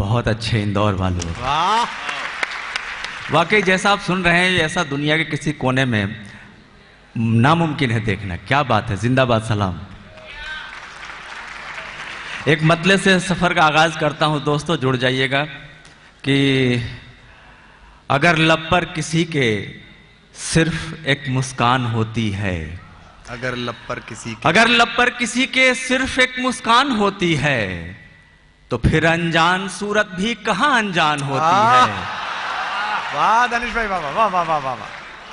बहुत अच्छे इंदौर वालों। वाह, वाकई जैसा आप सुन रहे हैं ऐसा दुनिया के किसी कोने में नामुमकिन है देखना। क्या बात है, जिंदाबाद सलाम। एक मतले से सफर का आगाज करता हूं दोस्तों, जुड़ जाइएगा कि अगर लब पर किसी के सिर्फ एक मुस्कान होती है, अगर लब पर किसी के सिर्फ एक मुस्कान होती है तो फिर अनजान सूरत भी कहां अनजान होती है। वाह दानिश भाई, वाह वाह वाह वाह वाह।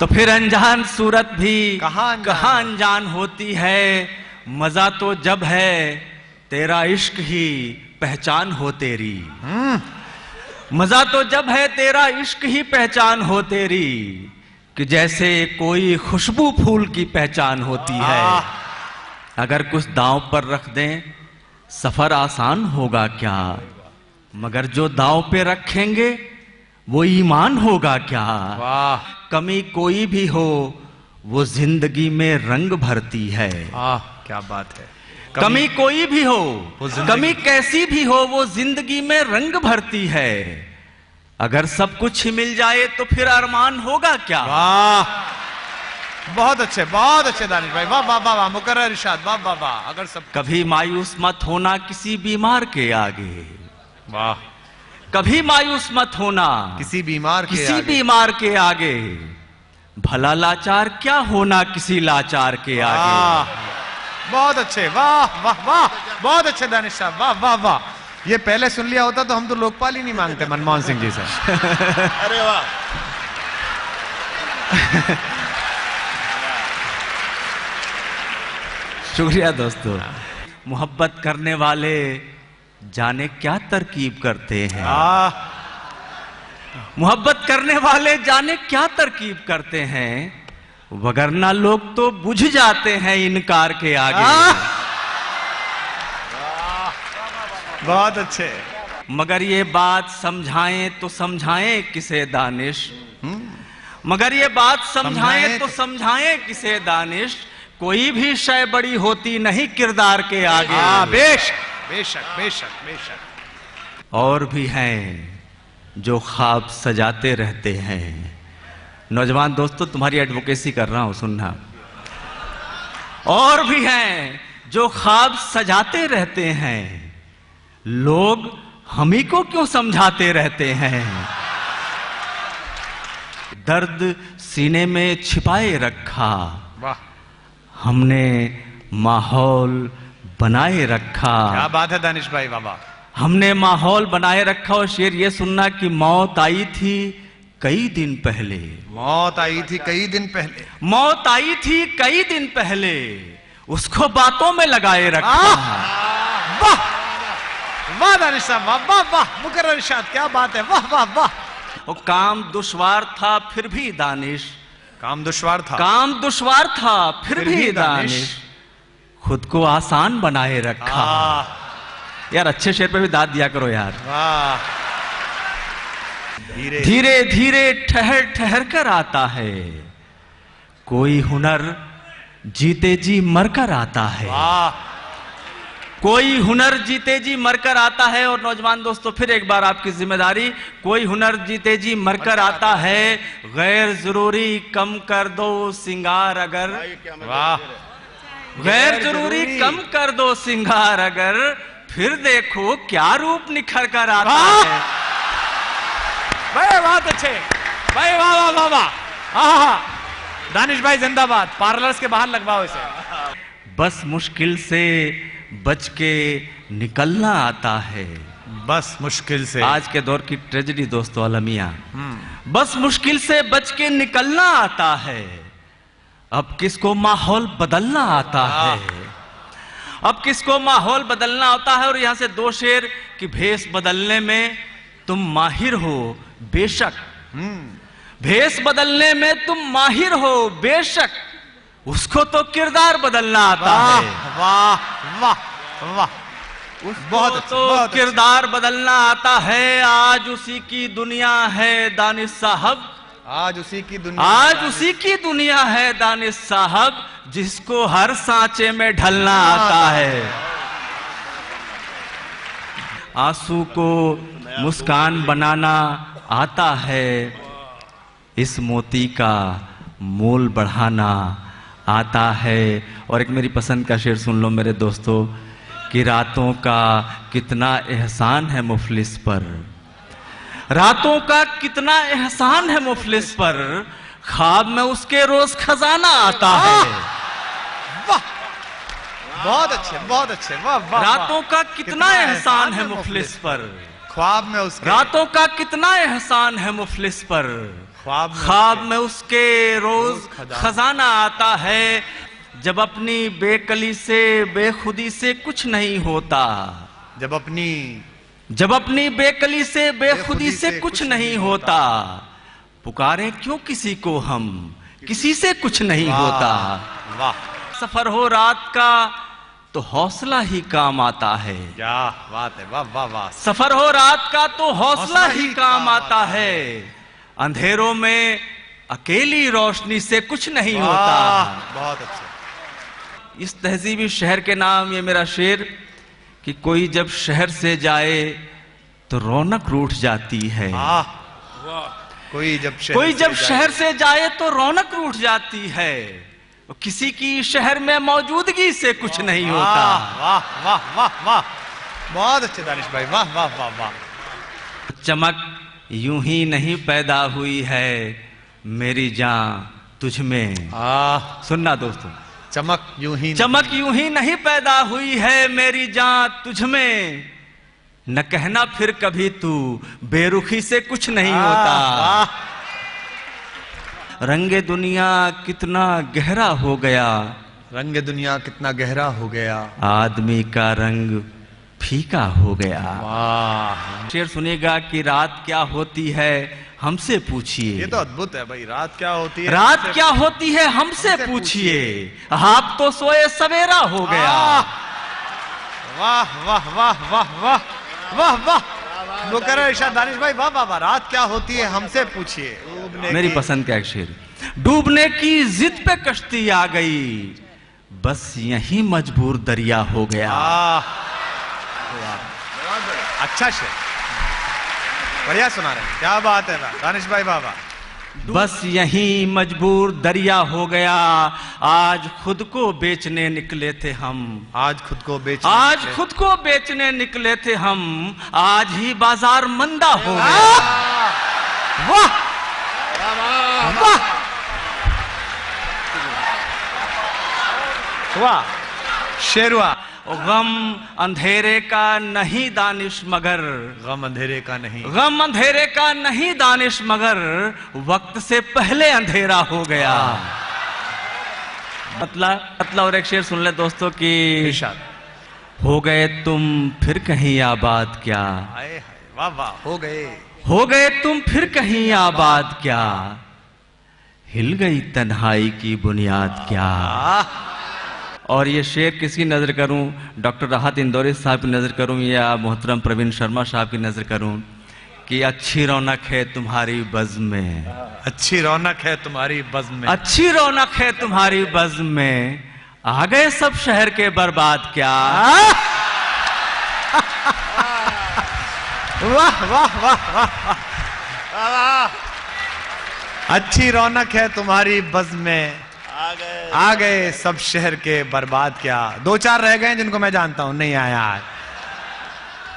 तो फिर अनजान सूरत भी कहां अनजान होती है। मजा तो जब है तेरा इश्क ही पहचान हो तेरी। मजा तो जब है तेरा इश्क ही पहचान हो तेरी, कि जैसे कोई खुशबू फूल की पहचान होती है। अगर कुछ दांव पर रख दें सफर आसान होगा क्या, मगर जो दांव पे रखेंगे वो ईमान होगा क्या। वाह, कमी कोई भी हो वो जिंदगी में रंग भरती है। क्या बात है। कमी कोई भी हो, कमी कैसी भी हो, वो जिंदगी में रंग भरती है। अगर सब कुछ ही मिल जाए तो फिर अरमान होगा क्या। वाह, बहुत अच्छे दानिश भाई, वाह वाह वाह वाह। मुकर्रर इरशाद, वाह वाह वाह। अगर सब कभी मायूस मत होना किसी बीमार के आगे। वाह, कभी मायूस मत होना किसी बीमार के आगे। भला लाचार क्या होना किसी लाचार के आगे। बहुत अच्छे, वाह वाह वाह, बहुत अच्छे दानिश साहब, वाह वाह वाह। ये पहले सुन लिया होता तो हम तो लोकपाल ही नहीं मांगते मनमोहन सिंह जी से। अरे वाह। शुक्रिया दोस्तों। मोहब्बत करने वाले जाने क्या तरकीब करते हैं। मोहब्बत करने वाले जाने क्या तरकीब करते हैं, वगरना लोग तो बुझ जाते हैं इनकार के आगे। बहुत अच्छे। मगर ये बात समझाएं तो समझाएं किसे दानिश, मगर ये बात समझाएं तो समझाएं किसे दानिश। कोई भी शय बड़ी होती नहीं किरदार के आगे। बेशक बेशक बेशक बेशक। और भी हैं जो ख्वाब सजाते रहते हैं। नौजवान दोस्तों तुम्हारी एडवोकेसी कर रहा हूं, सुनना। और भी हैं जो ख्वाब सजाते रहते हैं, लोग हम ही को क्यों समझाते रहते हैं। दर्द सीने में छिपाए रखा, वाह, हमने माहौल बनाए रखा। क्या बात है दानिश भाई, बाबा। हमने माहौल बनाए रखा। और शेर ये सुनना कि मौत आई थी कई दिन पहले। मौत आई थी कई दिन पहले। मौत आई थी कई दिन पहले, उसको बातों में लगाए रखा। वाह वाह दानिश साहब, वाह वाह वाह। मुकर्रर इरशाद, क्या बात है, वाह वाह वाह। वो काम दुश्वार था फिर भी दानिश, काम दुश्वार था फिर भी दानिश, खुद को आसान बनाए रखा। यार अच्छे शेर पे भी दाद दिया करो यार। वाह। धीरे धीरे ठहर ठहर कर आता है, कोई हुनर जीते जी मरकर आता है। वाह। कोई हुनर जीते जी मरकर आता है। और नौजवान दोस्तों फिर एक बार आपकी जिम्मेदारी, कोई हुनर जीते जी मरकर आता है, गैर जरूरी कम कर दो सिंगार अगर। वाह। गैर जरूरी कम कर दो सिंगार अगर, फिर देखो क्या रूप निखर कर आता है। भाई बहुत अच्छे भाई, वाह वाह वाह वाह। दानिश भाई जिंदाबाद। पार्लर्स के बाहर लगवाओ इसे। बस मुश्किल से बच के निकलना आता है। बस मुश्किल से, आज के दौर की ट्रेजेडी दोस्तों अलमिया। बस मुश्किल से बच के निकलना आता है, अब किसको माहौल बदलना आता है। अब किसको माहौल बदलना होता है। और यहां से दो शेर कि भेष बदलने में तुम माहिर हो बेशक, भेष बदलने में तुम माहिर हो बेशक, उसको तो किरदार बदलना आता है। वाह वाह वाह। बहुत तो किरदार बदलना आता है। आज उसी की दुनिया है दानिश साहब, आज उसी की दुनिया है दानिश साहब, जिसको हर सांचे में ढलना आता है। आंसू को मुस्कान बनाना आता है, इस मोती का मोल बढ़ाना आता है। और एक मेरी पसंद का शेर सुन लो मेरे दोस्तों, कि रातों का कितना एहसान है मुफलिस पर, रातों का कितना एहसान है मुफलिस पर, ख्वाब में उसके रोज खजाना आता है। वाह, बहुत अच्छे, बहुत अच्छे, वाह वाह। रातों का कितना एहसान है मुफलिस पर, ख्वाब में उसके, रातों का कितना एहसान है मुफलिस पर, ख्वाब में उसके रोज खजाना आता है। जब अपनी बेकली से बेखुदी से कुछ नहीं होता, जब अपनी बेकली से बेखुदी से कुछ नहीं होता, पुकारें क्यों किसी को हम, किसी से कुछ नहीं होता। वाह। सफर हो रात का तो हौसला ही काम आता है, क्या बात है, वाह वाह वाह। सफर हो रात का तो हौसला ही काम आता है, अंधेरों में अकेली रोशनी से कुछ नहीं होता। बहुत अच्छा। इस तहजीबी शहर के नाम ये मेरा शेर, कि कोई जब शहर से जाए तो रौनक रूठ जाती है, कोई जब शहर से जाए तो रौनक रूठ जाती है, किसी की शहर में मौजूदगी से कुछ नहीं होता। वाह वाह वाह वाह, बहुत अच्छे दानिश भाई, वाह वाह वाह वाह। चमक यूं ही नहीं पैदा हुई है मेरी जान तुझ में। सुनना दोस्तों, चमक यूं ही नहीं पैदा हुई है मेरी जान तुझ में, न कहना फिर कभी तू बेरुखी से कुछ नहीं होता। रंगे दुनिया कितना गहरा हो गया, रंगे दुनिया कितना गहरा हो गया, आदमी का रंग फीका हो गया। वाह। शेर सुनेगा कि रात क्या होती है हमसे पूछिए। ये तो अद्भुत है भाई, रात क्या होती है, रात क्या होती है हमसे पूछिए, आप तो सोए सवेरा हो गया। वाह वाह वाह वाह वाह वाह वाह। मुकर्रर इरशाद दानिश भाई, वाह वाह वाह। रात क्या होती है हमसे पूछिए। मेरी पसंद का एक शेर, डूबने की जिद पे कश्ती आ गई, बस यही मजबूर दरिया हो गया। अच्छा शेर, बढ़िया सुना रहे, क्या बात है दानिश भाई, वाह वाह। बस यही मजबूर दरिया हो गया, आज खुद को बेचने निकले थे हम, आज खुद को बेचने निकले थे हम, आज ही बाजार मंदा हो गया। वाह वाह वाह, शेरवा। गम अंधेरे का नहीं दानिश मगर, गम अंधेरे का नहीं दानिश मगर, वक्त से पहले अंधेरा हो गया। मतलब और एक शेर सुन ले दोस्तों कि हो गए तुम फिर कहीं आबाद क्या, वाह वाह, हो गए तुम फिर कहीं आबाद क्या, हिल गई तन्हाई की बुनियाद क्या। और ये शेर किसकी नजर करूं, डॉक्टर राहत इंदौरी साहब की नजर करूं या मोहतरम प्रवीण शर्मा साहब की नजर करूं, कि अच्छी रौनक है तुम्हारी बज़्म में, अच्छी रौनक है तुम्हारी बज़्म में, अच्छी रौनक है तुम्हारी बज़्म में, आ गए सब शहर के बर्बाद क्या। वाह वाह वाह वाह। अच्छी रौनक है तुम्हारी बज़्म में, आ गए सब शहर के बर्बाद क्या। दो चार रह गए जिनको मैं जानता हूं, नहीं आया आज।